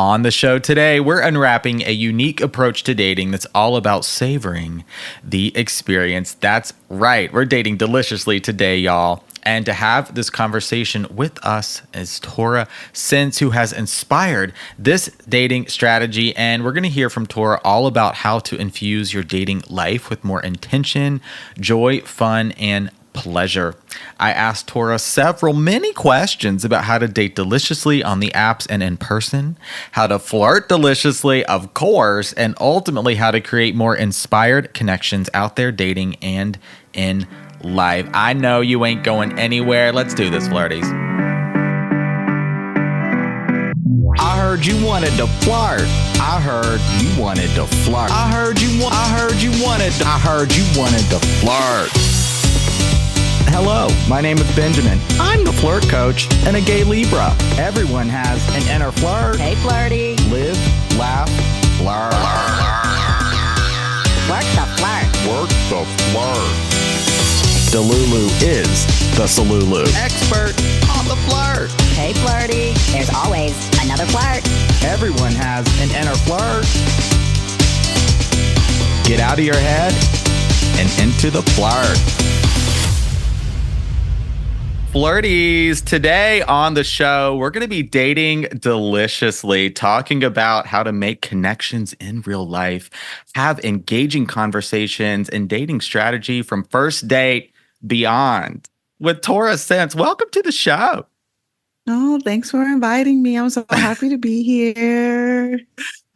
On the show today, we're unwrapping a unique approach to dating that's all about savoring the experience. That's right, we're dating deliciously today, y'all. And to have this conversation with us is Torah Cents, who has inspired this dating strategy. And we're going to hear from Torah all about how to infuse your dating life with more intention, joy, fun, and pleasure. I asked Torah many questions about how to date deliciously on the apps and in person, how to flirt deliciously, of course, and ultimately how to create more inspired connections out there dating and in life. I know you ain't going anywhere. Let's do this, flirties. I heard you wanted to flirt. I heard you wanted to flirt. I heard you wanted to flirt. Hello, my name is Benjamin. I'm the flirt coach and a gay Libra. Everyone has an inner flirt. Hey, flirty. Live, laugh, flirt. Work the flirt. Work the flirt. Delulu is the Salulu. Expert on the flirt. Hey, flirty. There's always another flirt. Everyone has an inner flirt. Get out of your head and into the flirt. Flirties, today on the show, we're going to be dating deliciously, talking about how to make connections in real life, have engaging conversations, and dating strategy from first date beyond. With Torah Cents, welcome to the show. Oh, thanks for inviting me. I'm so happy to be here.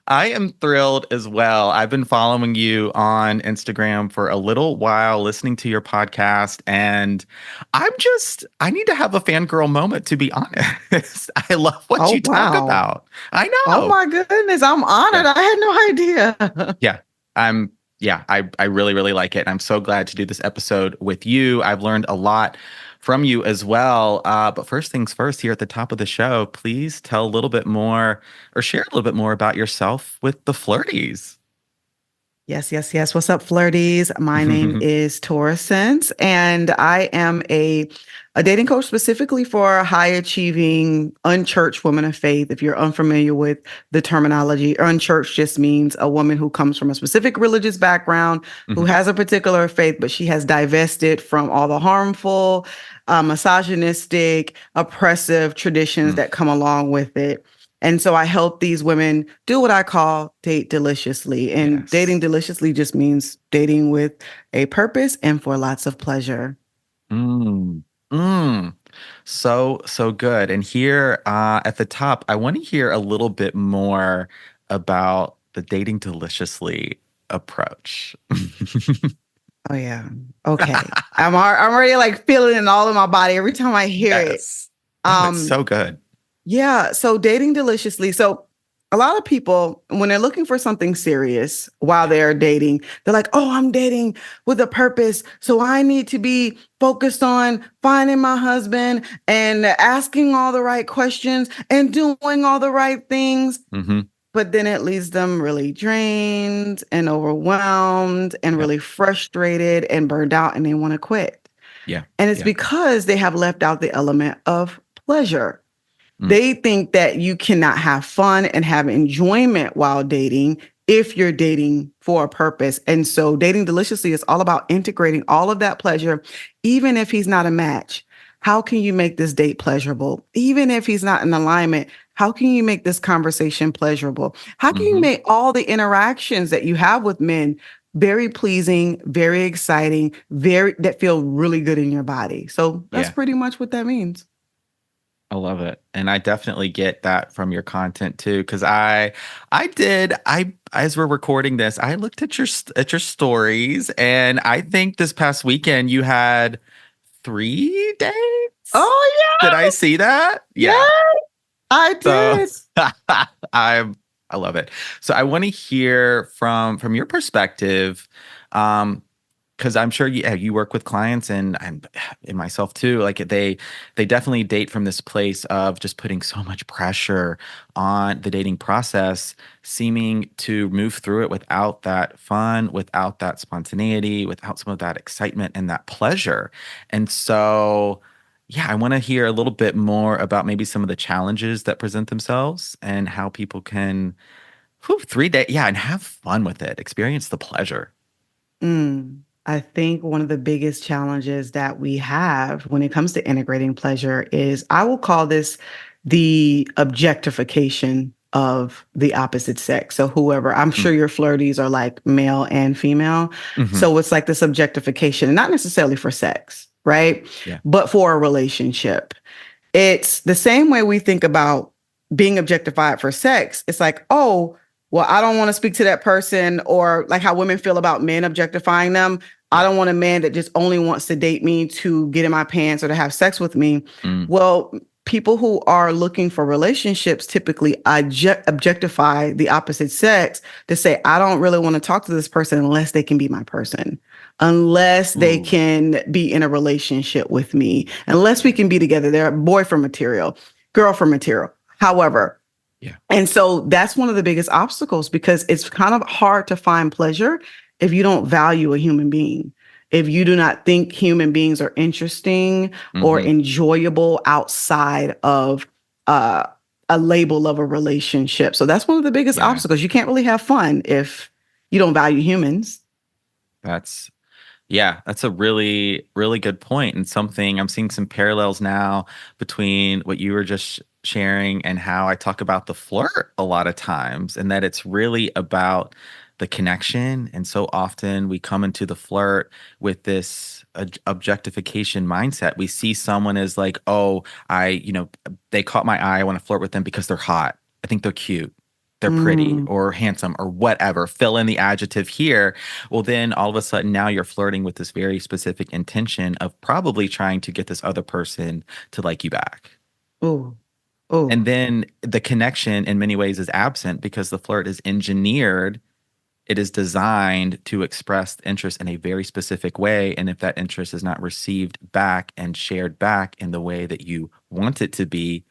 I am thrilled as well. I've been following you on Instagram for a little while, listening to your podcast, and I need to have a fangirl moment, to be honest. I love what you talk about. I know. Oh my goodness. I'm honored. I had no idea. I really, really like it. And I'm so glad to do this episode with you. I've learned a lot from you as well. But first things first, here at the top of the show, please tell a little bit more or share a little bit more about yourself with the Flirties. Yes. What's up, flirties? My name is Torah Cents, and I am a dating coach specifically for high achieving, unchurched women of faith. If you're unfamiliar with the terminology, unchurched just means a woman who comes from a specific religious background, who has a particular faith, but she has divested from all the harmful, misogynistic, oppressive traditions that come along with it. And so I help these women do what I call date deliciously. And dating deliciously just means dating with a purpose and for lots of pleasure. So good. And here at the top, I want to hear a little bit more about the dating deliciously approach. Oh, yeah. Okay. I'm already like feeling it all in my body every time I hear it. It's so good. Yeah. So dating deliciously. So a lot of people, when they're looking for something serious while they're dating, they're like, oh, I'm dating with a purpose. So I need to be focused on finding my husband and asking all the right questions and doing all the right things. But then it leaves them really drained and overwhelmed and really frustrated and burned out, and they want to quit. Yeah. And it's because they have left out the element of pleasure. They think that you cannot have fun and have enjoyment while dating if you're dating for a purpose. And so dating deliciously is all about integrating all of that pleasure, even if he's not a match. How can you make this date pleasurable? Even if he's not in alignment, how can you make this conversation pleasurable? How can you make all the interactions that you have with men very pleasing, very exciting, that feel really good in your body? So that's pretty much what that means. I love it. And I definitely get that from your content too. Because as we're recording this, I looked at your stories, and I think this past weekend you had 3 dates. Oh yeah. Did I see that? Yeah, I did. So, I love it. So I want to hear from your perspective. Because I'm sure you work with clients and myself too. Like they definitely date from this place of just putting so much pressure on the dating process, seeming to move through it without that fun, without that spontaneity, without some of that excitement and that pleasure. And so yeah, I want to hear a little bit more about maybe some of the challenges that present themselves and how people can, 3 day, yeah, and have fun with it, experience the pleasure. I think one of the biggest challenges that we have when it comes to integrating pleasure is I will call this the objectification of the opposite sex. So whoever, I'm Mm. sure your flirties are like male and female. Hmm. So it's like this objectification, and not necessarily for sex, right? Yeah. But for a relationship. It's the same way we think about being objectified for sex. It's like, oh, well, I don't want to speak to that person, or like how women feel about men objectifying them. I Yeah. don't want a man that just only wants to date me to get in my pants or to have sex with me. Mm. Well, people who are looking for relationships typically objectify the opposite sex to say, I don't really want to talk to this person unless they can be my person, unless they Ooh. can be in a relationship with me, unless we can be together. They're boyfriend material, girlfriend material, however. Yeah. And so that's one of the biggest obstacles, because it's kind of hard to find pleasure if you don't value a human being. If you do not think human beings are interesting or Hmm. enjoyable outside of uh, a label of a relationship. So that's one of the biggest Yeah. obstacles. You can't really have fun if you don't value humans. That's Yeah, that's a really, really good point, and something I'm seeing some parallels now between what you were just sharing and how I talk about the flirt a lot of times, and that it's really about the connection. And so often we come into the flirt with this objectification mindset. We see someone as like, oh, they caught my eye. I want to flirt with them because they're hot. I think they're cute. They're pretty Mm. or handsome or whatever. Fill in the adjective here. Well, then all of a sudden now you're flirting with this very specific intention of probably trying to get this other person to like you back. Oh, oh, And then the connection in many ways is absent because the flirt is engineered. It is designed to express interest in a very specific way. And if that interest is not received back and shared back in the way that you want it to be,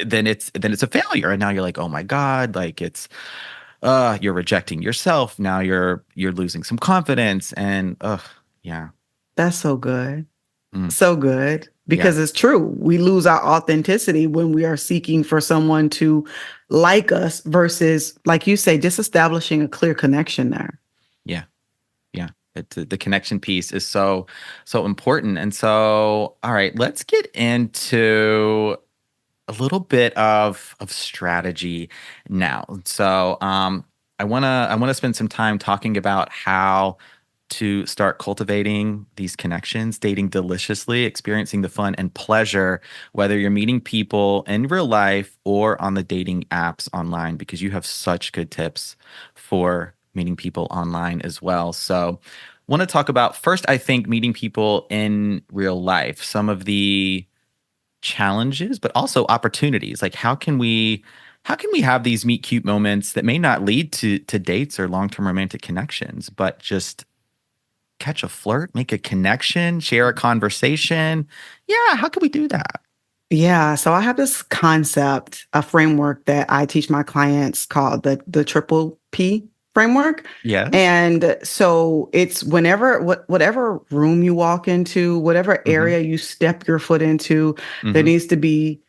then it's a failure. And now you're like, oh my God, like you're rejecting yourself. Now you're losing some confidence. And yeah. that's so good. Mm, So good, yeah. because it's true. We lose our authenticity when we are seeking for someone to like us versus, like you say, just establishing a clear connection there. Yeah. Yeah. The connection piece is so, so important. And so, all right, let's get into a little bit of strategy now. So I wanna spend some time talking about how to start cultivating these connections, dating deliciously, experiencing the fun and pleasure, whether you're meeting people in real life or on the dating apps online, because you have such good tips for meeting people online as well. So want to talk about first, I think, meeting people in real life, some of the challenges but also opportunities. Like how can we have these meet cute moments that may not lead to dates or long-term romantic connections, but just catch a flirt, make a connection, share a conversation? Yeah, how can we do that? Yeah, so I have this concept, a framework that I teach my clients called the triple P framework. Yes. And so it's whatever room you walk into, whatever Hmm. area you step your foot into, there Hmm. needs to be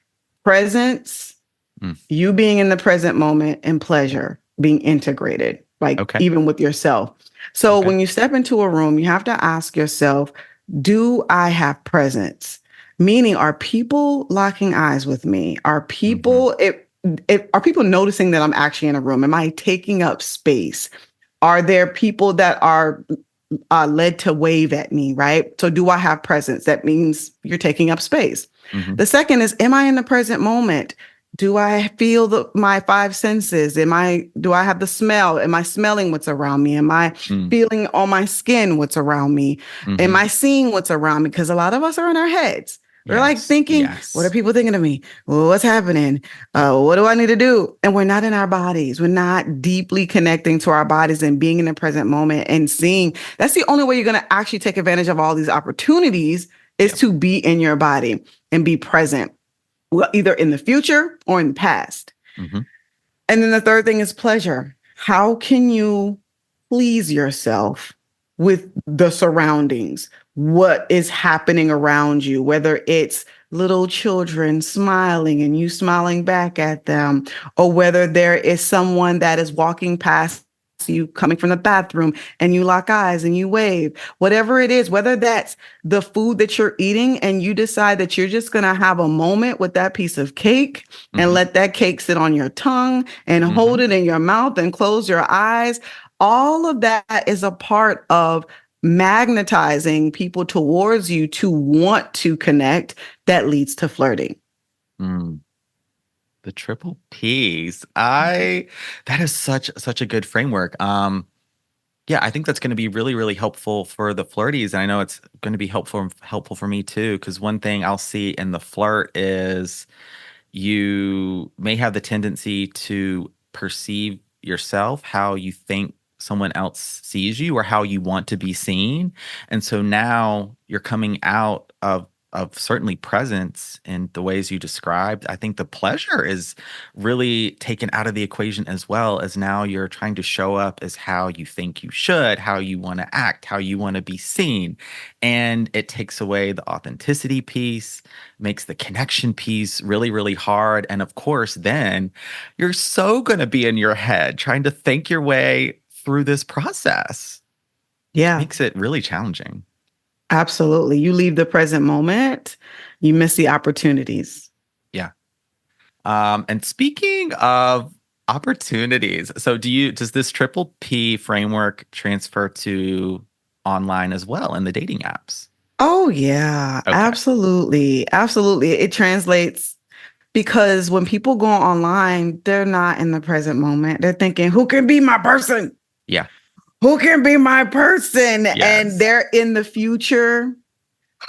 presence, Mm. you being in the present moment, and pleasure being integrated, like Okay. even with yourself. So Okay. when you step into a room, you have to ask yourself, do I have presence? Meaning, are people locking eyes with me? Are Hmm. are people noticing that I'm actually in a room? Am I taking up space? Are there people that are led to wave at me, right? So do I have presence? That means you're taking up space. Hmm. The second is, am I in the present moment? Do I feel my five senses? Do I have the smell? Am I smelling what's around me? Am I Mm. feeling on my skin what's around me? Am Hmm. I seeing what's around me? Because a lot of us are in our heads. We're like Yes. thinking, what are Yes. people thinking of me? Well, what's happening? What do I need to do? And we're not in our bodies. We're not deeply connecting to our bodies and being in the present moment and seeing. That's the only way you're going to actually take advantage of all these opportunities, is Yep. to be in your body and be present, well, either in the future or in the past. Hmm. And then the third thing is pleasure. How can you please yourself with the surroundings? What is happening around you, whether it's little children smiling and you smiling back at them, or whether there is someone that is walking past you coming from the bathroom and you lock eyes and you wave, whatever it is, whether that's the food that you're eating and you decide that you're just going to have a moment with that piece of cake and let that cake sit on your tongue and hold it in your mouth and close your eyes. All of that is a part of magnetizing people towards you to want to connect that leads to flirting. The triple P's. That is such a good framework. Yeah, I think that's going to be really, really helpful for the flirties. And I know it's going to be helpful for me too. Because one thing I'll see in the flirt is you may have the tendency to perceive yourself how you think someone else sees you or how you want to be seen. And so now you're coming out of certainly presence in the ways you described. I think the pleasure is really taken out of the equation, as well as now you're trying to show up as how you think you should, how you want to act, how you want to be seen. And it takes away the authenticity piece, makes the connection piece really, really hard. And of course, then you're so going to be in your head trying to think your way through this process. Yeah. Makes it really challenging. Absolutely. You leave the present moment, you miss the opportunities. Yeah. And speaking of opportunities, so does this triple P framework transfer to online as well in the dating apps? Oh, yeah, Okay. absolutely. Absolutely. It translates because when people go online, they're not in the present moment. They're thinking, who can be my person? Yeah. Who can be my person? Yes. And they're in the future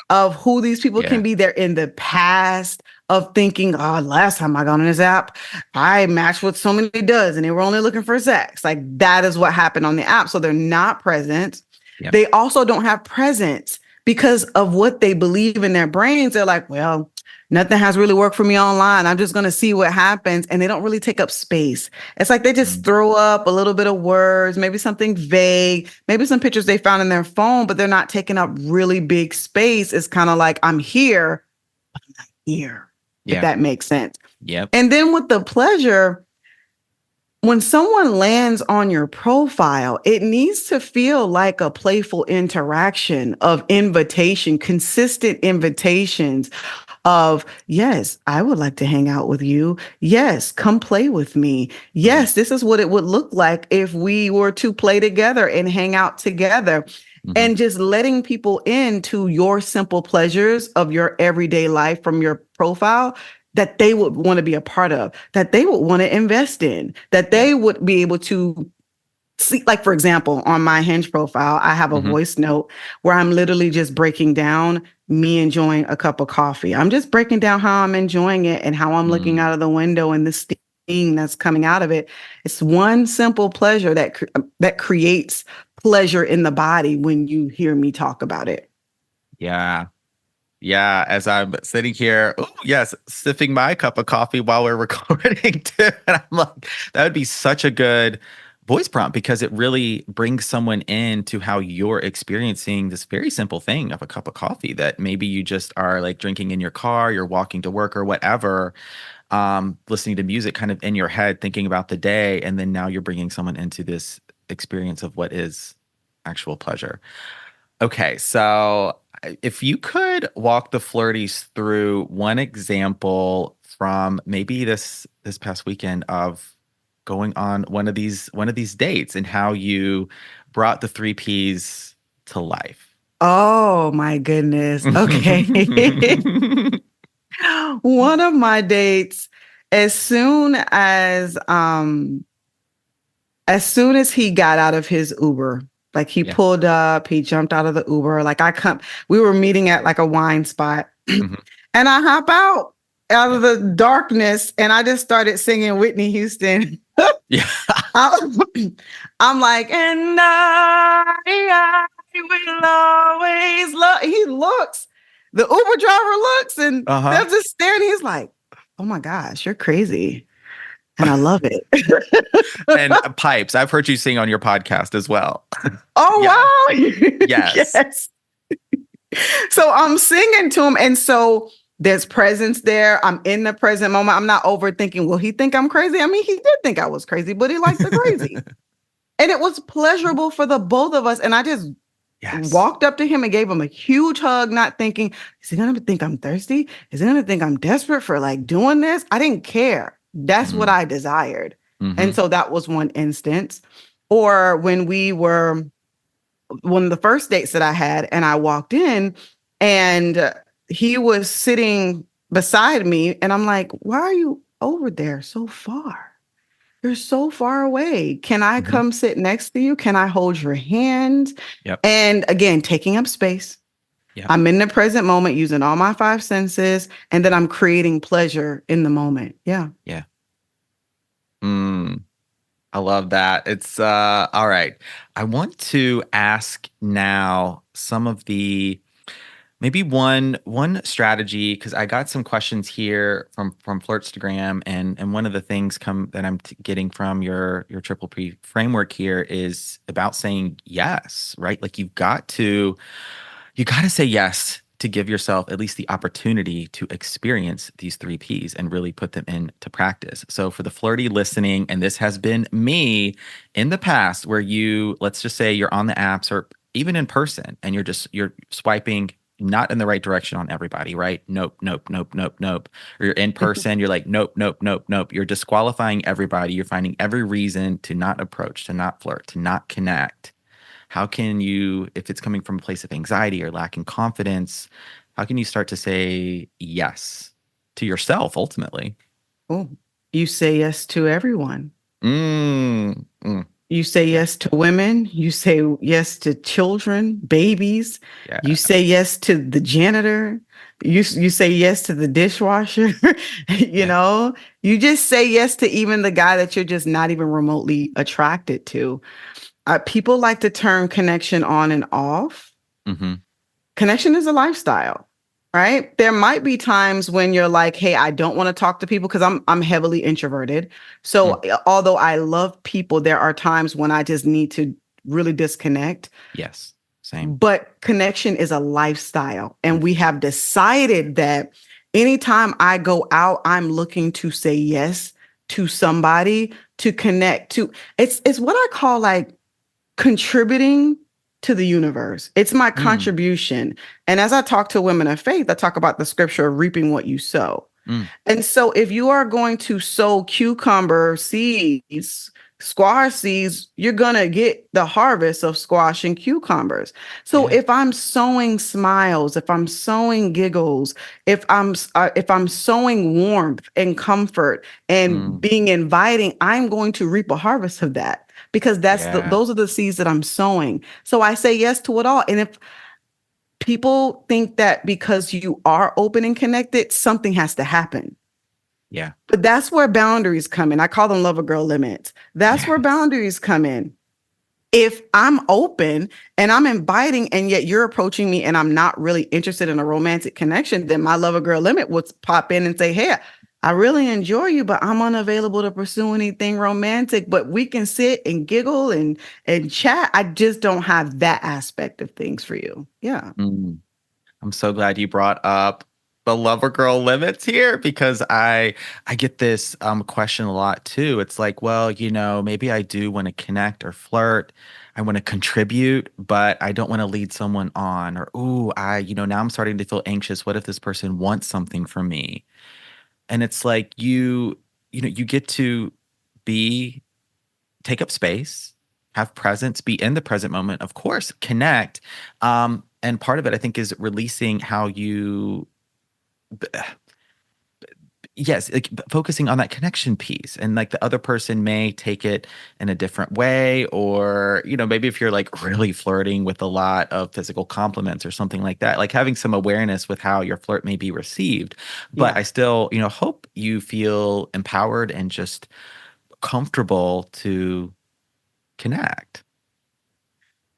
of who these people can be. They're in the past of thinking, oh, last time I got on this app, I matched with so many dudes and they were only looking for sex. Like that is what happened on the app. So they're not present. Yep. They also don't have presence because of what they believe in their brains. They're like, well, nothing has really worked for me online. I'm just going to see what happens. And they don't really take up space. It's like they just throw up a little bit of words, maybe something vague, maybe some pictures they found in their phone, but they're not taking up really big space. It's kind of like, I'm here, but I'm not here, if that makes sense. Yep. And then with the pleasure, when someone lands on your profile, it needs to feel like a playful interaction of invitation, consistent invitations of, yes, I would like to hang out with you. Yes, come play with me. Yes, this is what it would look like if we were to play together and hang out together. And just letting people into your simple pleasures of your everyday life from your profile that they would want to be a part of, that they would want to invest in, that they would be able to see. Like, for example, on my Hinge profile, I have a voice note where I'm literally just breaking down me enjoying a cup of coffee. I'm just breaking down how I'm enjoying it and how I'm looking out of the window and the steam that's coming out of it. It's one simple pleasure that creates pleasure in the body when you hear me talk about it. Yeah. Yeah, as I'm sitting here, sipping my cup of coffee while we're recording too. And I'm like, that would be such a good voice prompt because it really brings someone into how you're experiencing this very simple thing of a cup of coffee that maybe you just are like drinking in your car, you're walking to work or whatever, listening to music kind of in your head, thinking about the day. And then now you're bringing someone into this experience of what is actual pleasure. Okay, so if you could walk the flirties through one example from maybe this past weekend of going on one of these dates and how you brought the 3 Ps to life. Oh my goodness. Okay. One of my dates, as soon as he got out of his Uber, like he pulled up, he jumped out of the Uber. Like we were meeting at like a wine spot and I hop out of the darkness and I just started singing Whitney Houston. I'm like, and I will always love. He looks, the Uber driver looks and they're just staring. He's like, oh my gosh, you're crazy. And I love it. And pipes. I've heard you sing on your podcast as well. Oh, wow. Yes. So I'm singing to him. And so There's presence there. I'm in the present moment. I'm not overthinking. Will he think I'm crazy? I mean, he did think I was crazy, but he liked the crazy. And it was pleasurable for the both of us. And I just walked up to him and gave him a huge hug, not thinking, is he going to think I'm thirsty? Is he going to think I'm desperate for like doing this? I didn't care. That's what I desired. And so that was one instance. Or when one of the first dates that I had, and I walked in and he was sitting beside me, and I'm like, why are you over there so far? You're so far away. Can I come sit next to you? Can I hold your hand? Yep. And again, taking up space. Yep. I'm in the present moment using all my 5 senses, and then I'm creating pleasure in the moment. Yeah. Yeah. I love that. It's all right. I want to ask now some of the maybe one strategy, because I got some questions here from Flirtstagram, and one of the things that I'm getting from your triple P framework here is about saying yes, right? Like you got to say yes to give yourself at least the opportunity to experience these 3 Ps and really put them into practice. So for the flirty listening, and this has been me in the past, where let's just say you're on the apps or even in person, and you're swiping not in the right direction on everybody, right? Nope, nope, nope, nope, nope. Or you're in person, you're like, nope, nope, nope, nope. You're disqualifying everybody. You're finding every reason to not approach, to not flirt, to not connect. How can you, if it's coming from a place of anxiety or lacking confidence, how can you start to say yes to yourself ultimately? Oh, you say yes to everyone. You say yes to women. You say yes to children, babies. Yeah. You say yes to the janitor. You say yes to the dishwasher. You know, you just say yes to even the guy that you're just not even remotely attracted to. People like to turn connection on and off. Connection is a lifestyle, right? There might be times when you're like, hey, I don't want to talk to people because I'm heavily introverted. So although I love people, there are times when I just need to really disconnect. Yes, same. But connection is a lifestyle. And we have decided that anytime I go out, I'm looking to say yes to somebody, to connect to. It's what I call like contributing to the universe. It's my contribution. And as I talk to women of faith, I talk about the scripture of reaping what you sow. And so if you are going to sow cucumber seeds, squash seeds, you're going to get the harvest of squash and cucumbers. So if I'm sowing smiles, if I'm sowing giggles, if I'm sowing warmth and comfort and being inviting, I'm going to reap a harvest of that, because those are the seeds that I'm sowing. So I say yes to it all. And if people think that because you are open and connected, something has to happen. Yeah. But that's where boundaries come in. I call them lover girl limits. That's where boundaries come in. If I'm open and I'm inviting, and yet you're approaching me and I'm not really interested in a romantic connection, then my lover girl limit would pop in and say, hey, I really enjoy you, but I'm unavailable to pursue anything romantic, but we can sit and giggle and chat. I just don't have that aspect of things for you. Yeah. I'm so glad you brought up the lover girl limits here, because I get this question a lot too. It's like, well, maybe I do want to connect or flirt. I want to contribute, but I don't want to lead someone on. Or, now I'm starting to feel anxious. What if this person wants something from me? And it's like you get to take up space, have presence, be in the present moment, of course, connect. And part of it, I think, is releasing how you, like focusing on that connection piece. And like the other person may take it in a different way, or, maybe if you're like really flirting with a lot of physical compliments or something like that, like having some awareness with how your flirt may be received. But I still, hope you feel empowered and just comfortable to connect.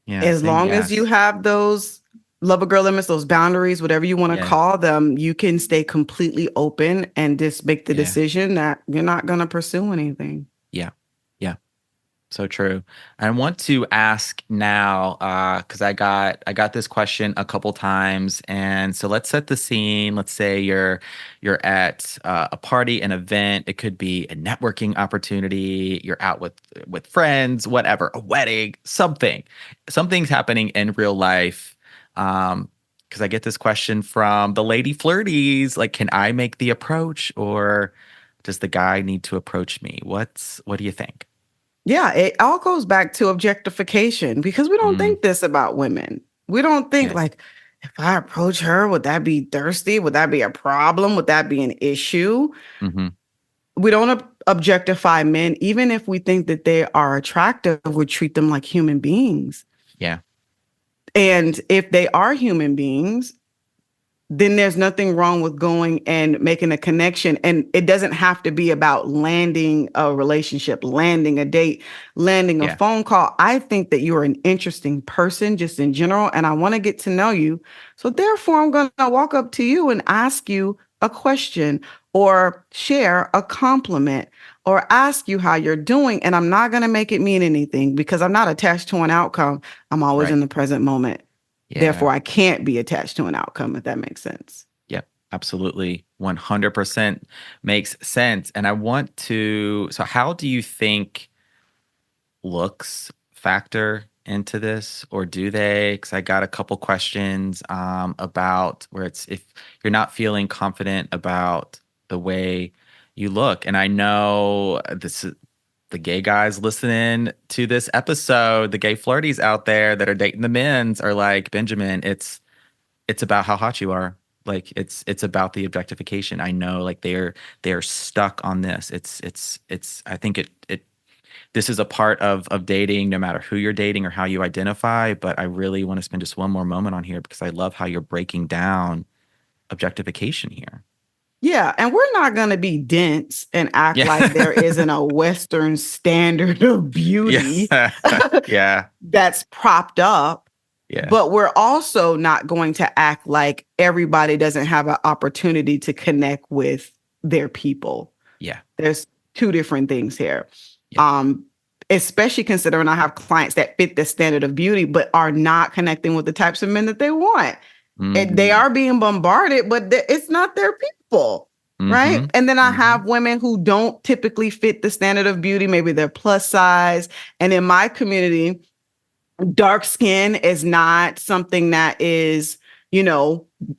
Yeah. As long as you have those lover girl limits, those boundaries, whatever you want to call them, you can stay completely open and just make the decision that you're not going to pursue anything. Yeah. So true. I want to ask now, because I got this question a couple times, and so let's set the scene. Let's say you're at a party, an event. It could be a networking opportunity. You're out with friends, whatever, a wedding, something's happening in real life. Because I get this question from the lady flirties, like, can I make the approach, or does the guy need to approach me? What do you think? Yeah, it all goes back to objectification because we don't Mm, think this about women. We don't think yeah. like, if I approach her, would that be thirsty? Would that be a problem? Would that be an issue? Hmm. We don't objectify men, even if we think that they are attractive, we treat them like human beings. Yeah. And if they are human beings, then there's nothing wrong with going and making a connection. And it doesn't have to be about landing a relationship, landing a date, landing a Yeah. phone call. I think that you're an interesting person just in general, and I want to get to know you. So therefore, I'm going to walk up to you and ask you a question or share a compliment or ask you how you're doing. And I'm not going to make it mean anything because I'm not attached to an outcome. I'm always Right. in the present moment. Yeah. Therefore, I can't be attached to an outcome, if that makes sense. Yep. Absolutely. 100% makes sense. And so how do you think looks factor into this, or do they? Because I got a couple questions about where it's if you're not feeling confident about the way you look. And I know this is the gay guys listening to this episode, the gay flirties out there that are dating the men's are like, Benjamin, it's about how hot you are. Like it's about the objectification. I know, like they're stuck on this. It's I think it this is a part of dating, no matter who you're dating or how you identify. But I really want to spend just one more moment on here because I love how you're breaking down objectification here. Yeah, and we're not going to be dense and act like Yeah. there isn't a Western standard of beauty Yeah. Yeah. that's propped up, Yeah. but we're also not going to act like everybody doesn't have an opportunity to connect with their people. Yeah. There's two different things here. Yeah. Especially considering I have clients that fit the standard of beauty, but are not connecting with the types of men that they want. And they Mhm. are being bombarded, but it's not their people, right? Mhm. And then I Mhm. have women who don't typically fit the standard of beauty. Maybe they're plus size. And in my community, dark skin is not something that is,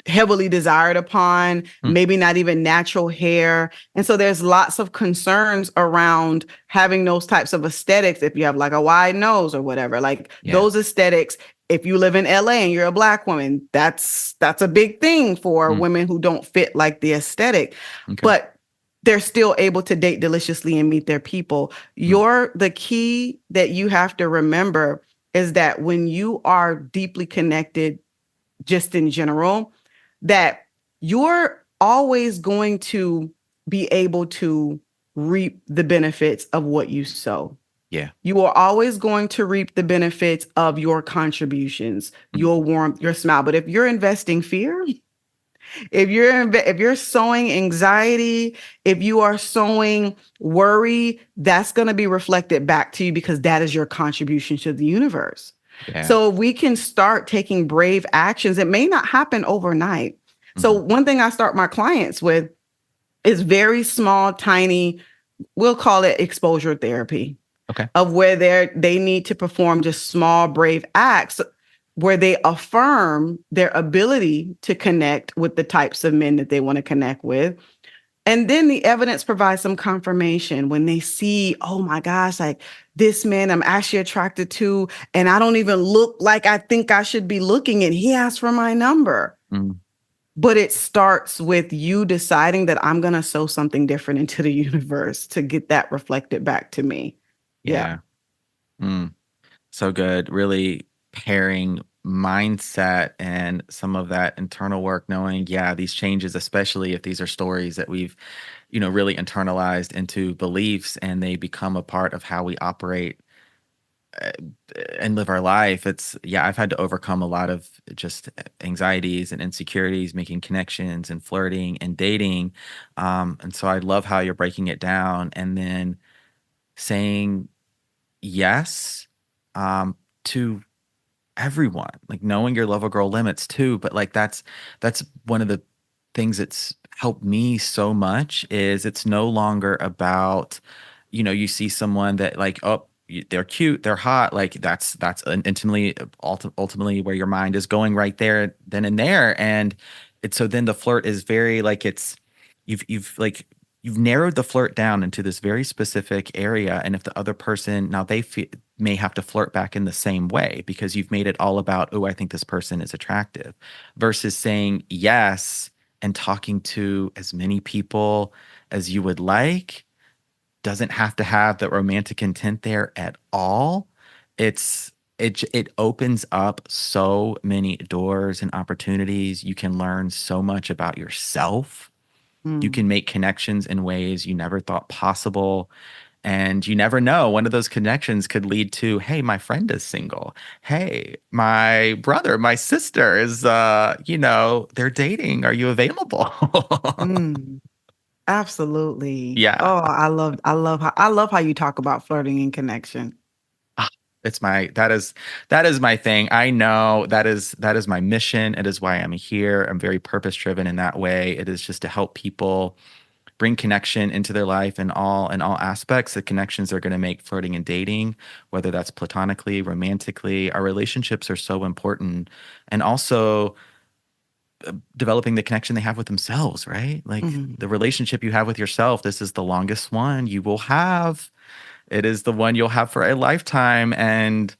heavily desired upon, Mm. maybe not even natural hair. And so there's lots of concerns around having those types of aesthetics. If you have like a wide nose or whatever, like Yeah. those aesthetics, if you live in LA and you're a Black woman, that's a big thing for Mm. women who don't fit like the aesthetic. Okay. But they're still able to date deliciously and meet their people. Mm. The key that you have to remember is that when you are deeply connected, just in general, that you're always going to be able to reap the benefits of what you sow. Yeah. You are always going to reap the benefits of your contributions, Mm. your warmth, your smile. But if you're investing fear, if you're sowing anxiety, if you are sowing worry, that's going to be reflected back to you because that is your contribution to the universe. Yeah. So if we can start taking brave actions, it may not happen overnight. So Mhm. one thing I start my clients with is very small, tiny, we'll call it exposure therapy. Okay. Of where they need to perform just small, brave acts where they affirm their ability to connect with the types of men that they want to connect with. And then the evidence provides some confirmation when they see, oh my gosh, like this man I'm actually attracted to, and I don't even look like I think I should be looking, and he asked for my number. Mm. But it starts with you deciding that I'm going to sow something different into the universe to get that reflected back to me. Yeah. Mm. So good. Really pairing mindset and some of that internal work, knowing, yeah, these changes, especially if these are stories that we've, really internalized into beliefs and they become a part of how we operate uh, and live our life. I've had to overcome a lot of just anxieties and insecurities, making connections and flirting and dating. And so I love how you're breaking it down and then saying, yes, to everyone, like knowing your love a girl limits too. But like that's one of the things that's helped me so much is it's no longer about, you see someone that like, oh, they're cute, they're hot, like that's intimately ultimately where your mind is going right there then and there. And it's so then the flirt is very like it's you've narrowed the flirt down into this very specific area. And if the other person now may have to flirt back in the same way because you've made it all about, oh, I think this person is attractive, versus saying yes and talking to as many people as you would like, doesn't have to have the romantic intent there at all. It opens up so many doors and opportunities. You can learn so much about yourself. You Mm. can make connections in ways you never thought possible. And you never know. One of those connections could lead to, hey, my friend is single. Hey, my brother, my sister is, they're dating. Are you available? Mm. Absolutely. Yeah. Oh, I love how you talk about flirting and connection. Ah, that is my thing. I know that is my mission. It is why I'm here. I'm very purpose driven in that way. It is just to help people bring connection into their life in all aspects. The connections are going to make flirting and dating, whether that's platonically, romantically. Our relationships are so important. And also developing the connection they have with themselves, right? Like Mhm. the relationship you have with yourself, this is the longest one you will have. It is the one you'll have for a lifetime. And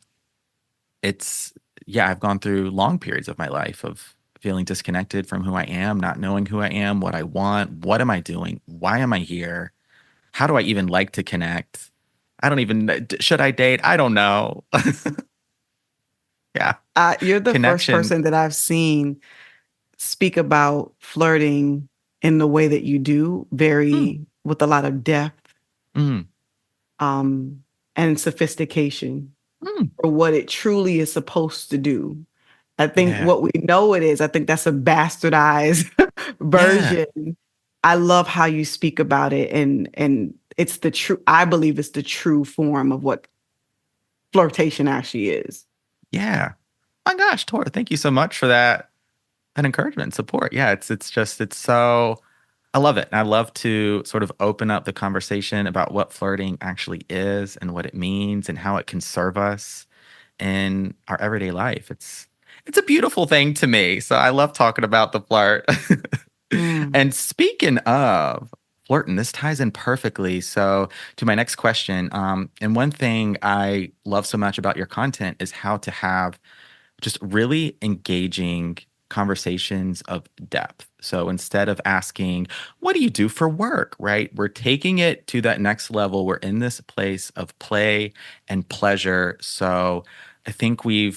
it's, yeah, I've gone through long periods of my life of feeling disconnected from who I am, not knowing who I am, what I want, what am I doing, why am I here, how do I even like to connect? I don't even, should I date? I don't know. Yeah. You're the first Connection. person that I've seen speak about flirting in the way that you do, Mm, very with a lot of depth, mm, um, and sophistication mm. for what it truly is supposed to do. I think Yeah. what we know it is, I think that's a bastardized Yeah. version. I love how you speak about it, and it's the true, I believe it's the true form of what flirtation actually is. Yeah. My gosh, Tora, thank you so much for that encouragement and support. Yeah, it's so I love it. And I love to sort of open up the conversation about what flirting actually is and what it means and how it can serve us in our everyday life. It's a beautiful thing to me. So I love talking about the flirt. Mm. And speaking of flirting, this ties in perfectly. So to my next question, and one thing I love so much about your content is how to have just really engaging conversations of depth. So instead of asking, what do you do for work? Right? We're taking it to that next level. We're in this place of play and pleasure. So I think we're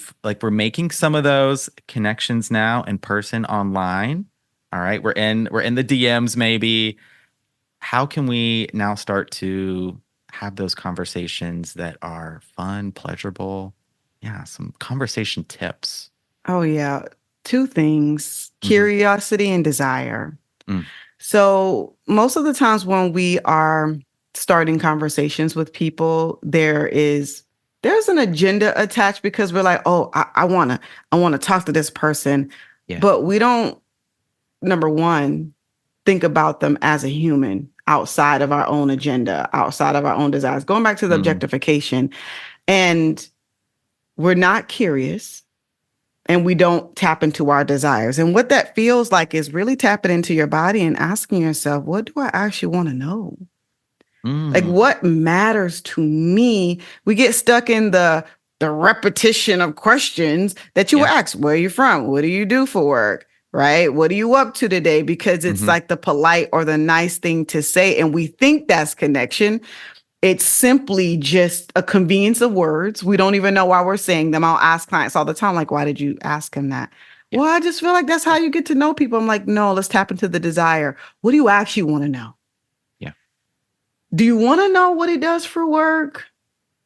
making some of those connections now in person online. All right. We're in the DMs maybe. How can we now start to have those conversations that are fun, pleasurable? Yeah, some conversation tips. Oh, yeah. Two things, Mhm. curiosity and desire. Mm. So, most of the times when we are starting conversations with people, there's an agenda attached because we're like, oh, I wanna talk to this person, Yeah. but we don't, number one, think about them as a human outside of our own agenda, outside of our own desires. Going back to the Mm. objectification, and we're not curious and we don't tap into our desires. And what that feels like is really tapping into your body and asking yourself, what do I actually want to know? Like Mm. what matters to me? We get stuck in the repetition of questions that you Yeah. ask. Where are you from? What do you do for work? Right? What are you up to today? Because it's Mhm. like the polite or the nice thing to say. And we think that's connection. It's simply just a convenience of words. We don't even know why we're saying them. I'll ask clients all the time, like, why did you ask him that? Yeah. Well, I just feel like that's how Yeah. you get to know people. I'm like, no, let's tap into the desire. What do you actually want to know? Yeah. Do you want to know what he does for work?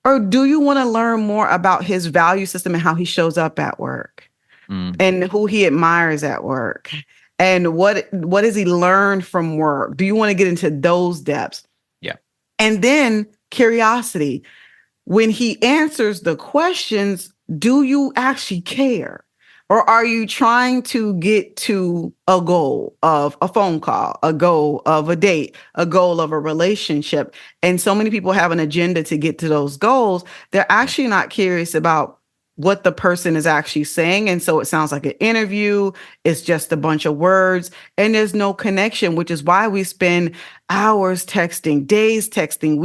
Or do you want to learn more about his value system and how he shows up at work Mm. and who he admires at work? And what does he learn from work? Do you want to get into those depths? Yeah. And then curiosity. when he answers the questions, do you actually care? Or are you trying to get to a goal of a phone call, a goal of a date, a goal of a relationship? And so many people have an agenda to get to those goals. They're actually not curious about what the person is actually saying. And so it sounds like an interview. It's just a bunch of words and there's no connection, which is why we spend hours texting, days texting,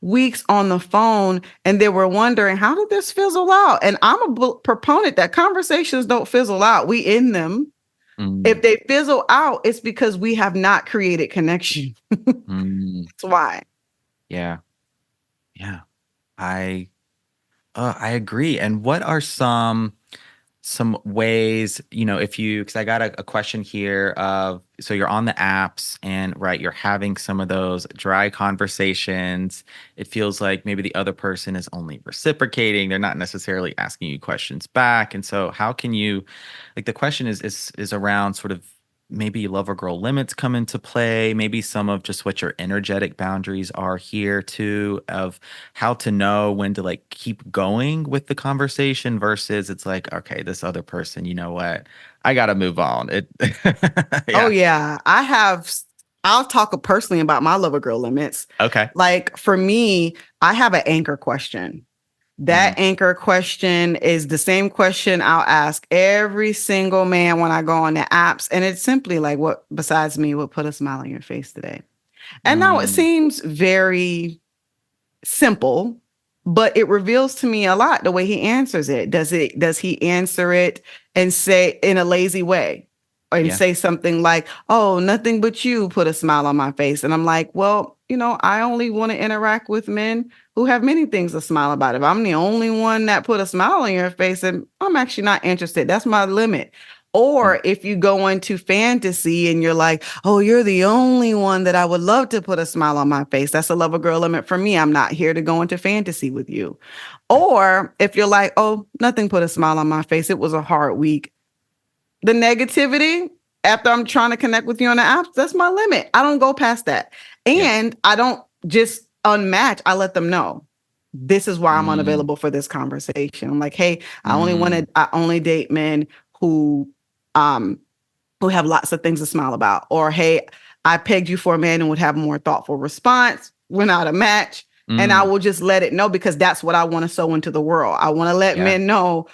weeks on the phone. And they were wondering, how did this fizzle out? And I'm a proponent that conversations don't fizzle out. We end them. If they fizzle out, it's because we have not created connection. That's why. Yeah. Yeah. I agree. And what are some ways, because I got a question here of, so you're on the apps and right, you're having some of those dry conversations. It feels like maybe the other person is only reciprocating. They're not necessarily asking you questions back. And so how can you, like, the question is around sort of maybe lover girl limits come into play, maybe some of just what your energetic boundaries are here too, of how to know when to like keep going with the conversation versus it's like, okay, this other person, you know what, I gotta move on. Oh yeah, I'll talk personally about my lover girl limits. Okay. Like for me, I have an anchor question. That anchor question is the same question I'll ask every single man when I go on the apps. And it's simply like, what besides me would put a smile on your face today? And now it seems very simple, but it reveals to me a lot the way he answers it. Does he answer it and say in a lazy way? And say something like, oh, nothing but you put a smile on my face. And I'm like, well, I only want to interact with men who have many things to smile about. If I'm the only one that put a smile on your face, then I'm actually not interested. That's my limit. Or if you go into fantasy and you're like, oh, you're the only one that I would love to put a smile on my face. That's a lover girl limit for me. I'm not here to go into fantasy with you. Or if you're like, oh, nothing put a smile on my face. It was a hard week. The negativity after I'm trying to connect with you on the apps, that's my limit. I don't go past that. And I don't just unmatch. I let them know this is why I'm unavailable for this conversation. I'm like, hey, I only date men who have lots of things to smile about. Or, hey, I pegged you for a man and would have a more thoughtful response. We're not a match. And I will just let it know because that's what I want to sow into the world. I want to let men know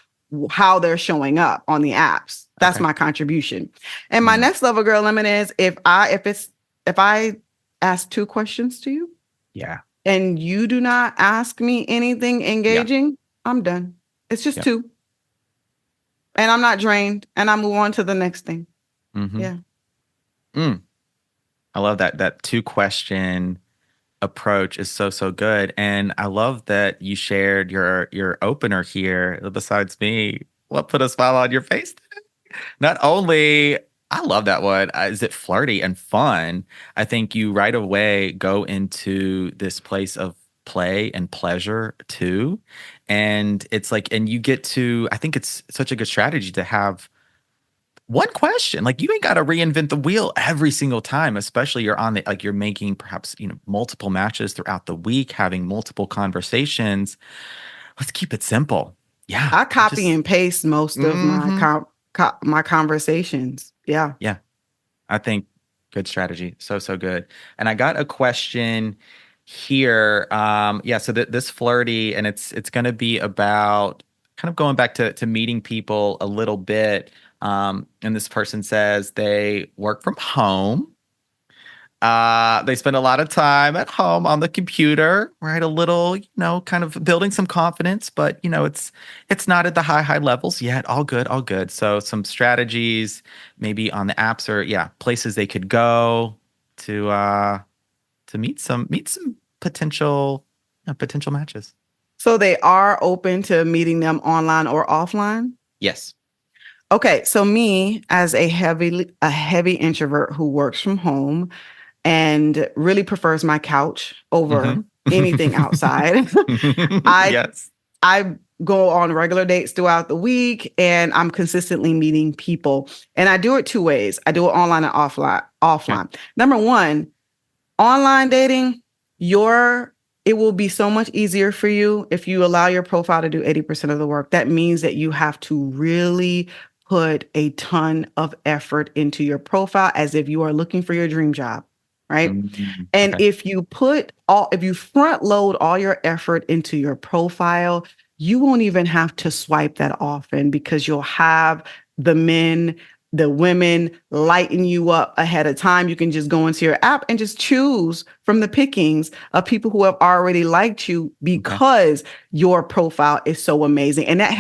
how they're showing up on the apps. That's my contribution. And my next level girl limit is if I ask 2 questions to you, and you do not ask me anything engaging, I'm done. It's just 2. And I'm not drained and I move on to the next thing. I love that 2 question approach is so good. And I love that you shared your opener here. Besides me, what put a smile on your face today? Not only, I love that one. Is it flirty and fun? I think you right away go into this place of play and pleasure too. And it's like, and you get to, I think it's such a good strategy to have one question. Like you ain't got to reinvent the wheel every single time, especially you're making perhaps, multiple matches throughout the week, having multiple conversations. Let's keep it simple. Yeah. I copy and paste most of my conversations. Yeah. I think good strategy. So good. And I got a question here. So this flirty, and it's going to be about kind of going back to meeting people a little bit. And this person says they work from home. They spend a lot of time at home on the computer, right? A little, kind of building some confidence, but it's not at the high levels yet. All good. So some strategies maybe on the apps or places they could go to meet some potential matches. So they are open to meeting them online or offline? Yes. Okay, so me as a heavy introvert who works from home and really prefers my couch over anything outside. I go on regular dates throughout the week and I'm consistently meeting people. And I do it 2 ways. I do it online and offline. Number 1, online dating, your it will be so much easier for you if you allow your profile to do 80% of the work. That means that you have to really put a ton of effort into your profile as if you are looking for your dream job, right? And Okay. if you front load all your effort into your profile, you won't even have to swipe that often because you'll have the men, the women lighten you up ahead of time. You can just go into your app and just choose from the pickings of people who have already liked you because your profile is so amazing. And that's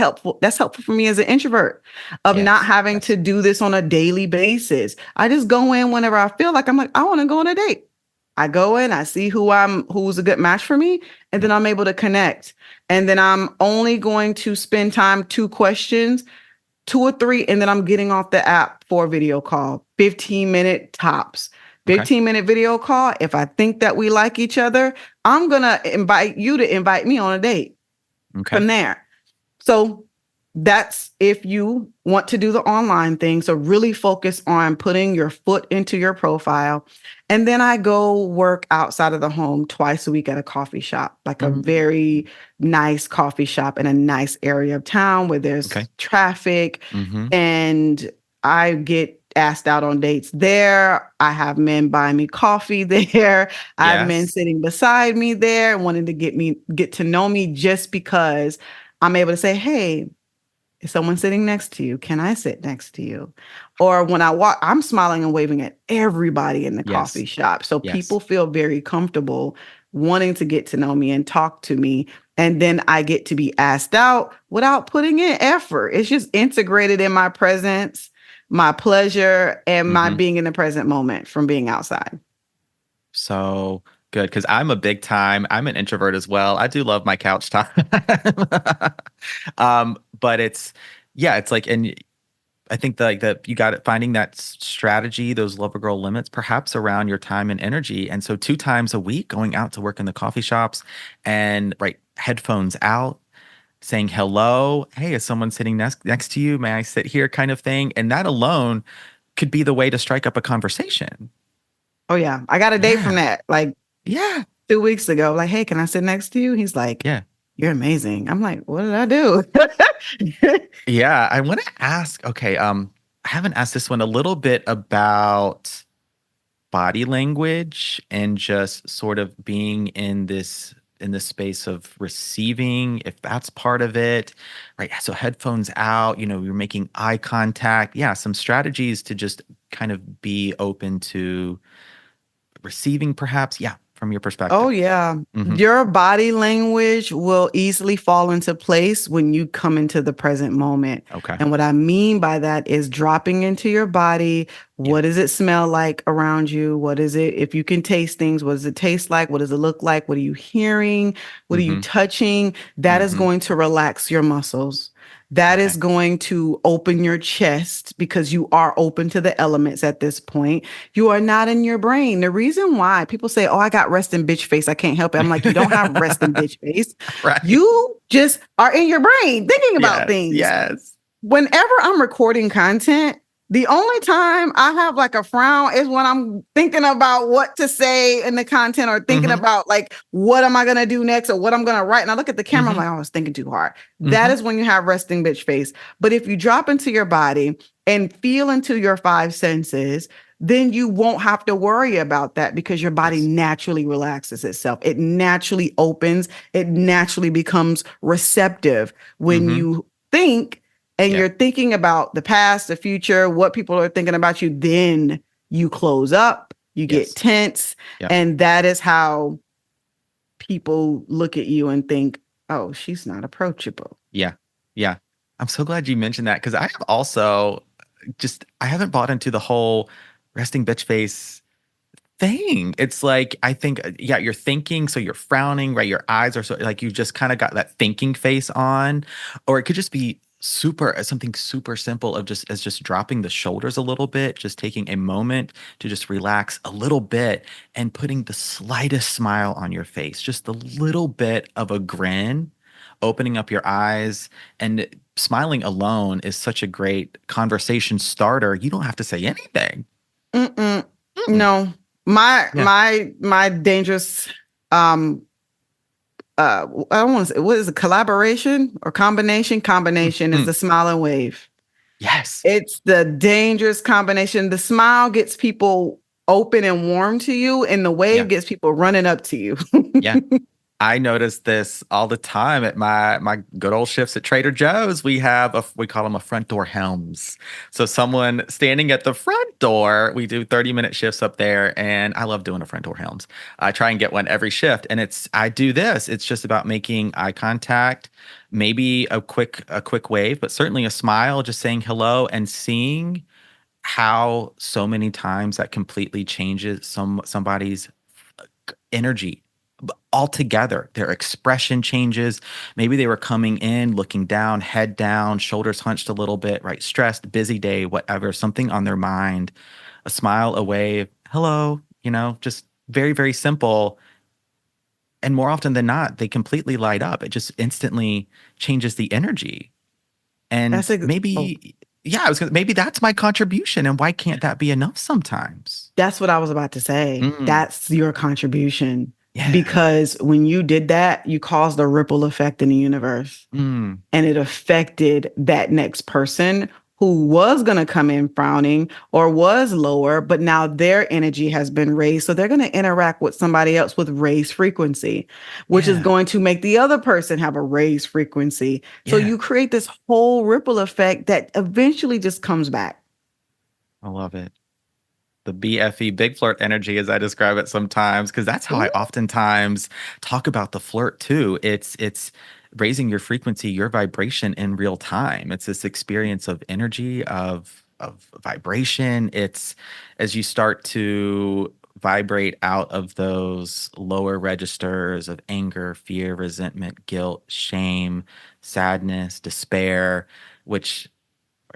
helpful for me as an introvert of not Yes. having to do this on a daily basis. I just go in whenever I feel like I want to go on a date. I go in, I see who's a good match for me, and then I'm able to connect. And then I'm only going to spend time 2 questions, 2 or 3, and then I'm getting off the app for a video call, 15-minute tops. Okay. 15-minute video call. If I think that we like each other, I'm going to invite you to invite me on a date Okay. from there. So that's if you want to do the online thing. So really focus on putting your foot into your profile. And then I go work outside of the home twice a week at a coffee shop, like a very nice coffee shop in a nice area of town where there's traffic. And I get asked out on dates there. I have men buying me coffee there. I have men sitting beside me there, wanting to get to know me just because I'm able to say, hey, is someone sitting next to you? Can I sit next to you? Or when I walk, I'm smiling and waving at everybody in the coffee shop. So people feel very comfortable wanting to get to know me and talk to me. And then I get to be asked out without putting in effort. It's just integrated in my presence, my pleasure, and my being in the present moment from being outside. So good, because I'm I'm an introvert as well. I do love my couch time. But it's like, and I think that you got it, finding that strategy, those lover girl limits, perhaps around your time and energy. And so 2 times a week, going out to work in the coffee shops and headphones out, saying hello. Hey, is someone sitting next to you? May I sit here? Kind of thing. And that alone could be the way to strike up a conversation. Oh yeah. I got a date from that. 2 weeks ago. Like, hey, can I sit next to you? He's like, you're amazing. I'm like, what did I do? Yeah, I want to ask, okay, I haven't asked this one, a little bit about body language and just sort of being in this space of receiving, if that's part of it, right? So headphones out, you're making eye contact. Yeah, some strategies to just kind of be open to receiving, perhaps. Yeah, from your perspective. Oh, yeah. Your body language will easily fall into place when you come into the present moment. Okay. And what I mean by that is dropping into your body. What does it smell like around you? What is it? If you can taste things, what does it taste like? What does it look like? What are you hearing? What are you touching? That is going to relax your muscles. That is going to open your chest because you are open to the elements at this point. You are not in your brain. The reason why people say, oh, I got resting bitch face, I can't help it. I'm like, you don't have resting bitch face. Right. You just are in your brain thinking about things. Yes. Whenever I'm recording content, the only time I have like a frown is when I'm thinking about what to say in the content or thinking about like, what am I going to do next or what I'm going to write? And I look at the camera, I'm like, oh, I was thinking too hard. That is when you have resting bitch face. But if you drop into your body and feel into your 5 senses, then you won't have to worry about that because your body naturally relaxes itself. It naturally opens. It naturally becomes receptive when you think. And you're thinking about the past, the future, what people are thinking about you, then you close up, you get tense. And that is how people look at you and think, oh, she's not approachable. Yeah. Yeah. I'm so glad you mentioned that because I have also I haven't bought into the whole resting bitch face thing. It's like, I think, you're thinking, so you're frowning, right? Your eyes are so like, you just kind of got that thinking face on, or it could just be something super simple of just dropping the shoulders a little bit, just taking a moment to just relax a little bit and putting the slightest smile on your face, just a little bit of a grin, opening up your eyes, and smiling alone is such a great conversation starter. You don't have to say anything. No, my dangerous I don't want to say, what is it, collaboration or combination? Combination is the smile and wave. Yes. It's the dangerous combination. The smile gets people open and warm to you, and the wave Yeah. gets people running up to you. Yeah. I notice this all the time at my good old shifts at Trader Joe's. We call them a front door helms. So someone standing at the front door, we do 30-minute shifts up there, and I love doing a front door helms. I try and get one every shift, and I do this. It's just about making eye contact, maybe a quick wave, but certainly a smile, just saying hello and seeing how so many times that completely changes somebody's energy altogether. Their expression changes. Maybe they were coming in looking down, head down, shoulders hunched a little bit, right? Stressed, busy day, whatever, something on their mind, a smile, a wave, hello, just very, very simple. And more often than not, they completely light up. It just instantly changes the energy. And maybe that's my contribution. And why can't that be enough sometimes? That's what I was about to say. That's your contribution. Yeah. Because when you did that, you caused a ripple effect in the universe. And it affected that next person who was going to come in frowning or was lower, but now their energy has been raised. So they're going to interact with somebody else with raised frequency, which is going to make the other person have a raised frequency. So you create this whole ripple effect that eventually just comes back. I love it. The BFE, big flirt energy, as I describe it sometimes, because that's how I oftentimes talk about the flirt too. It's raising your frequency, your vibration in real time. It's this experience of energy, of vibration. It's as you start to vibrate out of those lower registers of anger, fear, resentment, guilt, shame, sadness, despair, which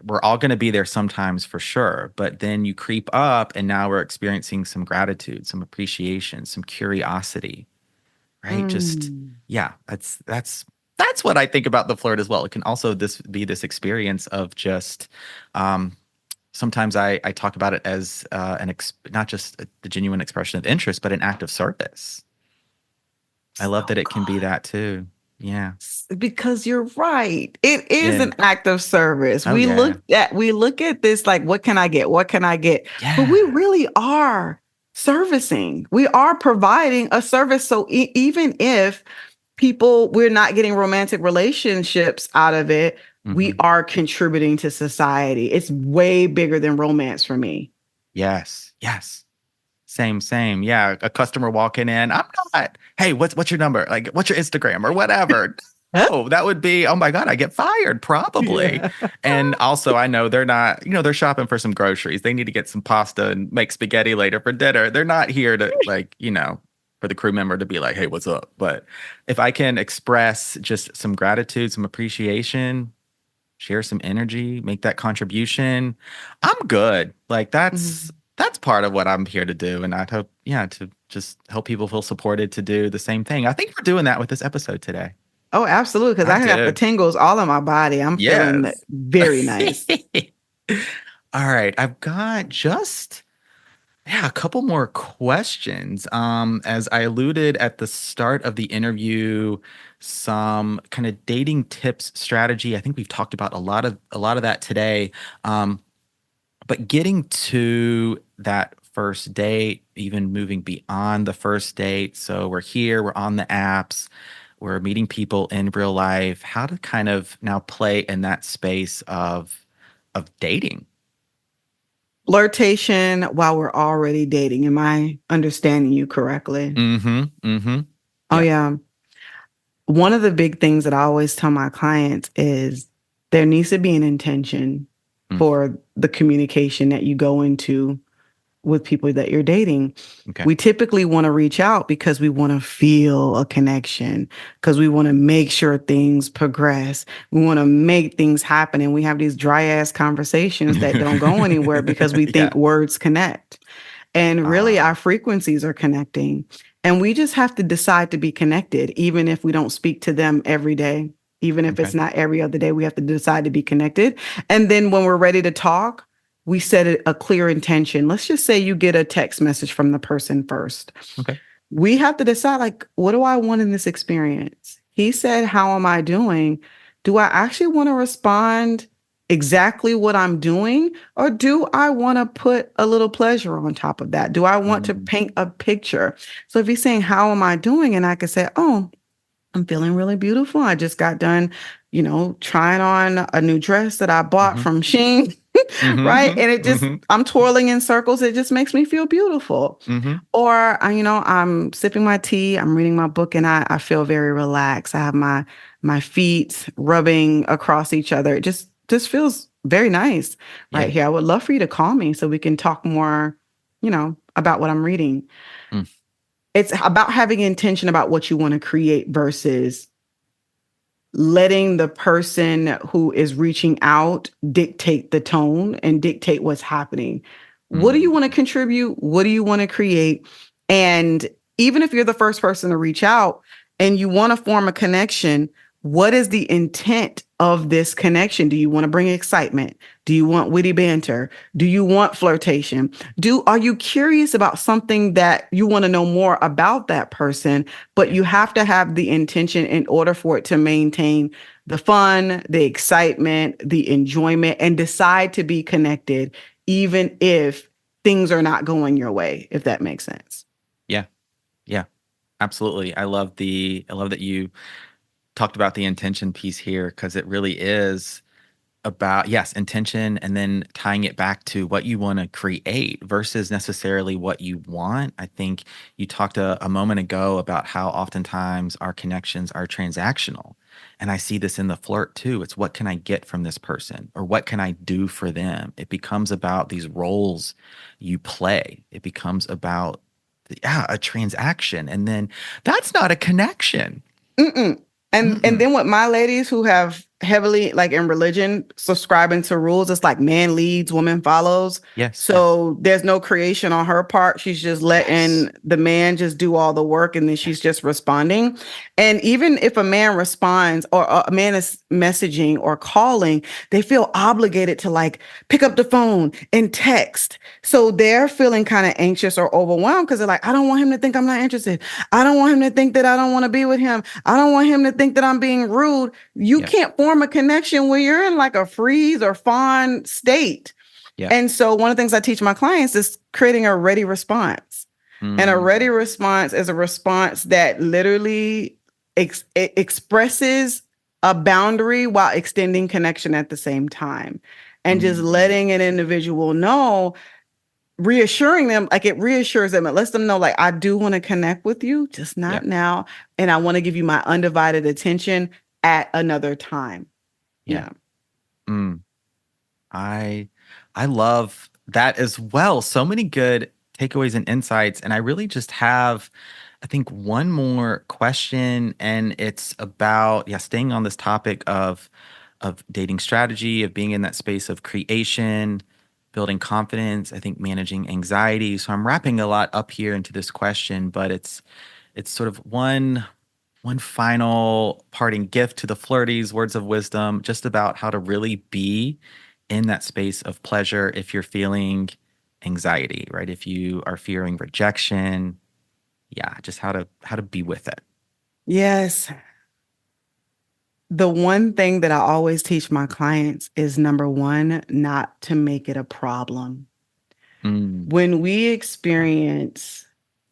we're all going to be there sometimes for sure, but then you creep up and now we're experiencing some gratitude, some appreciation, some curiosity, right? That's what I think about the flirt as well. It can also be this experience of just, sometimes I talk about it as not just the genuine expression of interest, but an act of service. I love that it can be that too. Yeah. Because you're right. It is an act of service. We look at this like, what can I get? What can I get? Yeah. But we really are servicing. We are providing a service. So even if we're not getting romantic relationships out of it, we are contributing to society. It's way bigger than romance for me. Yes. Same. Yeah. A customer walking in, I'm not, hey, what's your number? Like, what's your Instagram or whatever? Oh, that would be, oh my God, I get fired probably. Yeah. And also I know they're not, they're shopping for some groceries. They need to get some pasta and make spaghetti later for dinner. They're not here to for the crew member to be like, hey, what's up? But if I can express just some gratitude, some appreciation, share some energy, make that contribution, I'm good. Like that's part of what I'm here to do. And I hope, to just help people feel supported to do the same thing. I think we're doing that with this episode today. Oh, absolutely. Because I got the tingles all in my body. I'm feeling very nice. All right. I've got just a couple more questions. As I alluded at the start of the interview, some kind of dating tips, strategy. I think we've talked about a lot of that today. But getting to that first date, even moving beyond the first date. So we're here, we're on the apps, we're meeting people in real life. How to kind of now play in that space of dating. Flirtation while we're already dating. Am I understanding you correctly? Oh, yeah. One of the big things that I always tell my clients is there needs to be an intention for the communication that you go into with people that you're dating. Okay. We typically want to reach out because we want to feel a connection, because we want to make sure things progress. We want to make things happen. And we have these dry ass conversations that don't go anywhere because we think words connect. And really our frequencies are connecting. And we just have to decide to be connected, even if we don't speak to them every day. Even if it's not every other day, we have to decide to be connected. And then when we're ready to talk, we set a clear intention. Let's just say you get a text message from the person first. Okay. we have to decide, like, what do I want in this experience? He said, how am I doing? Do I actually want to respond exactly what I'm doing? Or do I want to put a little pleasure on top of that? Do I want to paint a picture? So if he's saying, how am I doing? And I could say, oh, I'm feeling really beautiful. I just got done, trying on a new dress that I bought from Shein, right? And it just, I'm twirling in circles. It just makes me feel beautiful. Or, I'm sipping my tea, I'm reading my book, and I feel very relaxed. I have my feet rubbing across each other. It just feels very nice right here. I would love for you to call me so we can talk more, about what I'm reading. It's about having intention about what you want to create versus letting the person who is reaching out dictate the tone and dictate what's happening. What do you want to contribute? What do you want to create? And even if you're the first person to reach out and you want to form a connection, what is the intent of this connection? Do you want to bring excitement? Do you want witty banter? Do you want flirtation? Are you curious about something that you want to know more about that person? But you have to have the intention in order for it to maintain the fun, the excitement, the enjoyment, and decide to be connected, even if things are not going your way, if that makes sense. Yeah. Yeah, absolutely. I love that you talked about the intention piece here, because it really is about, yes, intention, and then tying it back to what you want to create versus necessarily what you want. I think you talked a moment ago about how oftentimes our connections are transactional. And I see this in the flirt too. It's what can I get from this person, or what can I do for them? It becomes about these roles you play. It becomes about, a transaction. And then that's not a connection. And then with my ladies who have heavily, like in religion, subscribing to rules, it's like man leads, woman follows. Yes. So there's no creation on her part. She's just letting the man just do all the work, and then she's just responding. And even if a man responds, or a man is messaging or calling, they feel obligated to like pick up the phone and text. So they're feeling kind of anxious or overwhelmed because they're like, I don't want him to think I'm not interested. I don't want him to think that I don't want to be with him. I don't want him to think that I'm being rude. You can't form a connection where you're in like a freeze or fawn state. And so one of the things I teach my clients is creating a ready response. And a ready response is a response that literally expresses a boundary while extending connection at the same time. And just letting an individual know, reassuring them, like it reassures them. It lets them know, like, I do want to connect with you, just not now. And I want to give you my undivided attention at another time. I love that as well. So many good takeaways and insights. And I really just have, I think, one more question, and it's about staying on this topic of dating strategy, of being in that space of creation, building confidence, I think managing anxiety. So I'm wrapping a lot up here into this question, but it's sort of one final parting gift to the flirties, words of wisdom, just about how to really be in that space of pleasure if you're feeling anxiety, right? If you are fearing rejection, just how to be with it. Yes. The one thing that I always teach my clients is, number one, not to make it a problem. When we experience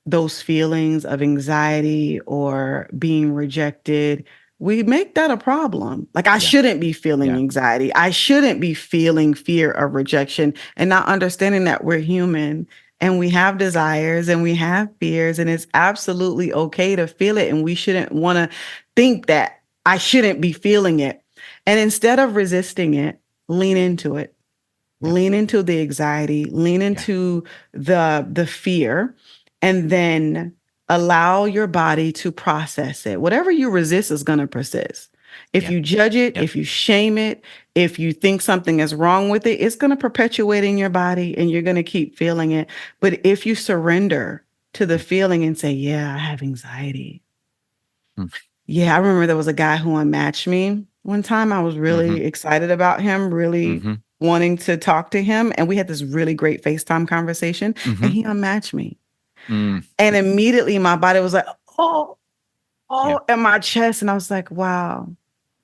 those feelings of anxiety or being rejected, we make that a problem. Like, I shouldn't be feeling anxiety. I shouldn't be feeling fear of rejection, and not understanding that we're human and we have desires and we have fears, and it's absolutely okay to feel it. And we shouldn't want to think that I shouldn't be feeling it. And instead of resisting it, lean into it. Lean into the anxiety, lean into the fear, and then allow your body to process it. Whatever you resist is going to persist. If you judge it, if you shame it, if you think something is wrong with it, it's going to perpetuate in your body and you're going to keep feeling it. But if you surrender to the feeling and say, I have anxiety. I remember there was a guy who unmatched me one time. I was really excited about him, really wanting to talk to him. And we had this really great FaceTime conversation, and he unmatched me. Mm. And immediately my body was like, oh, Yeah. in my chest. And I was like, wow,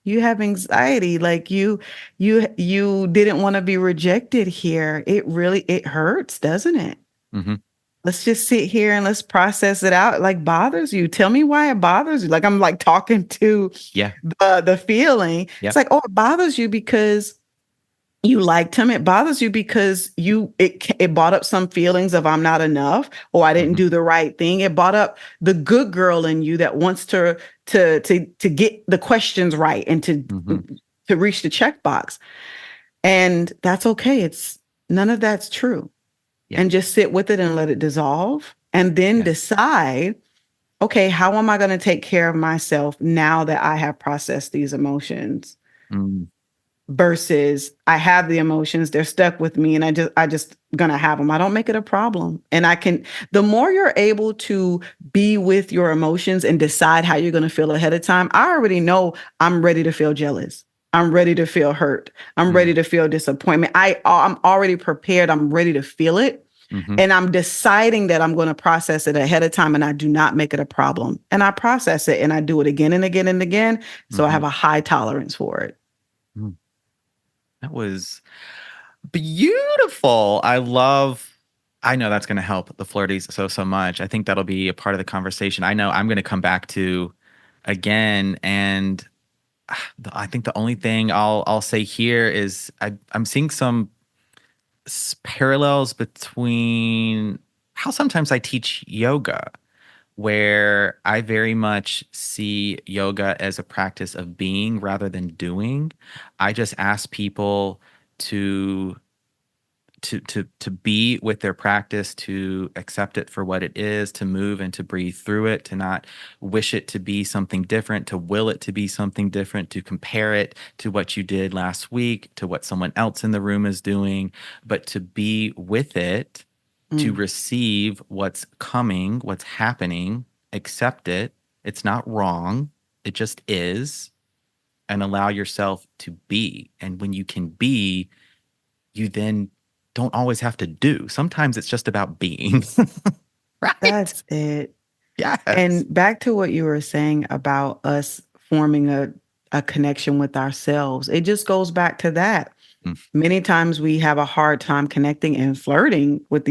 you have anxiety. Like you didn't want to be rejected here. It hurts, doesn't it? Mm-hmm. Let's just sit here and let's process it out. It like bothers you. Tell me why it bothers you. Like I'm like talking to Yeah. the feeling. Yeah. It's like, oh, it bothers you because you liked him. It bothers you because it brought up some feelings of I'm not enough or I didn't do the right thing. It brought up the good girl in you that wants to get the questions right and to reach the checkbox. And that's okay. It's none of that's true. Yeah. And just sit with it and let it dissolve and then decide, okay, how am I going to take care of myself now that I have processed these emotions? Versus I have the emotions, they're stuck with me and I just gonna have them. I don't make it a problem. And the more you're able to be with your emotions and decide how you're gonna feel ahead of time, I already know I'm ready to feel jealous. I'm ready to feel hurt. I'm ready to feel disappointment. I'm already prepared. I'm ready to feel it. And I'm deciding that I'm going to process it ahead of time and I do not make it a problem. And I process it and I do it again and again and again. So I have a high tolerance for it. That was beautiful. I know that's going to help the flirties so much. I think that'll be a part of the conversation. I know I'm going to come back to again. And I think the only thing I'll say here is I'm seeing some parallels between how sometimes I teach yoga, where I very much see yoga as a practice of being rather than doing. I just ask people to be with their practice, to accept it for what it is, to move and to breathe through it, to not wish it to be something different, to will it to be something different, to compare it to what you did last week, to what someone else in the room is doing, but to be with it, to receive what's coming, what's happening, accept it. It's not wrong. It just is. And allow yourself to be. And when you can be, you then don't always have to do. Sometimes it's just about being. Right? That's it. Yes. And back to what you were saying about us forming a connection with ourselves. It just goes back to that. Many times we have a hard time connecting and flirting with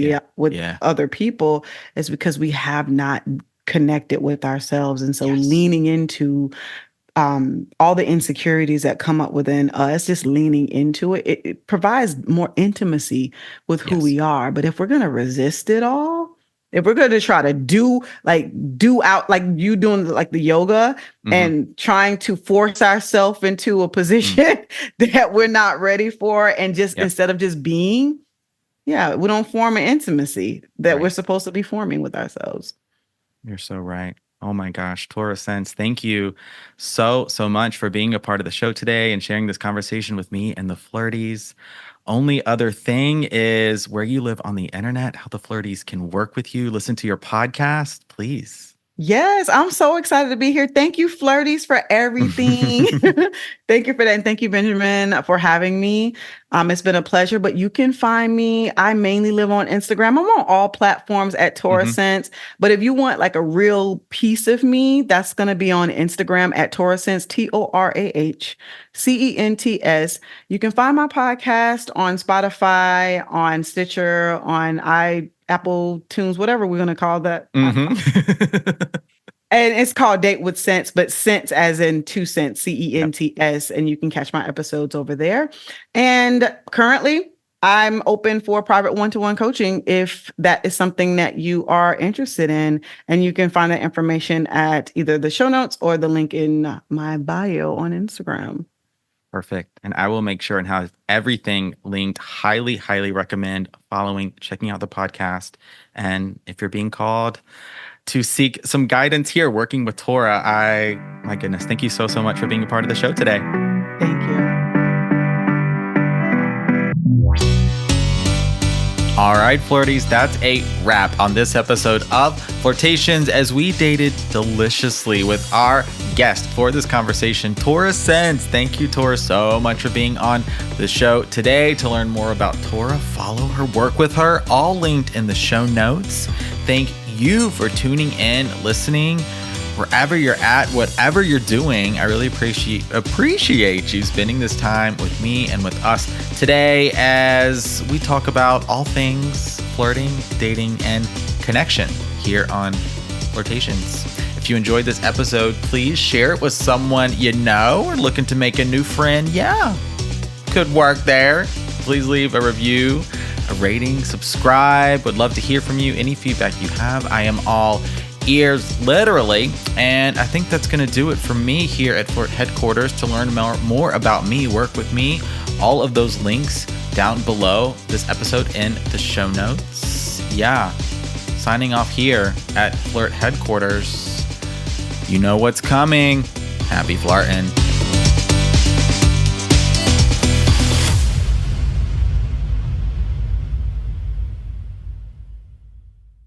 other people is because we have not connected with ourselves. And so leaning into all the insecurities that come up within us, just leaning into it, it provides more intimacy with who we are. But if we're going to resist it all, if we're going to try to do out like you doing like the yoga and trying to force ourselves into a position that we're not ready for, and just instead of just being, we don't form an intimacy that we're supposed to be forming with ourselves. You're so right. Oh my gosh, Torah Cents, thank you so much for being a part of the show today and sharing this conversation with me and the flirties. Only other thing is where you live on the internet, how the flirties can work with you, listen to your podcast, please. Yes, I'm so excited to be here. Thank you, flirties, for everything. Thank you for that. And thank you, Benjamin, for having me. It's been a pleasure, but you can find me. I mainly live on Instagram. I'm on all platforms at Torah Cents. But if you want like a real piece of me, that's going to be on Instagram at Torah Cents, TorahCents. You can find my podcast on Spotify, on Stitcher, on Apple Tunes, whatever we're going to call that. And it's called Date with Cents, but Cents as in 2 cents, CENTS. And you can catch my episodes over there. And currently, I'm open for private one-to-one coaching if that is something that you are interested in. And you can find that information at either the show notes or the link in my bio on Instagram. Perfect. And I will make sure and have everything linked. Highly, highly recommend following, checking out the podcast. And if you're being called to seek some guidance here, working with Torah, my goodness, thank you so much for being a part of the show today. Thank you. All right, flirties, that's a wrap on this episode of Flirtations as we dated deliciously with our guest for this conversation, Torah Cents. Thank you, Torah, so much for being on the show today. To learn more about Torah, follow her, work with her, all linked in the show notes. Thank you for tuning in, listening, wherever you're at, whatever you're doing. I really appreciate you spending this time with me and with us today as we talk about all things flirting, dating, and connection here on Flirtations. If you enjoyed this episode, please share it with someone you know or looking to make a new friend. Yeah, could work there. Please leave a review, a rating, subscribe. Would love to hear from you. Any feedback you have, I am all ears, literally. And I think that's going to do it for me here at Flirt headquarters. To learn more about me, work with me, all of those links down below this episode in the show notes. Yeah, signing off here at Flirt headquarters. You know what's coming. Happy flirting.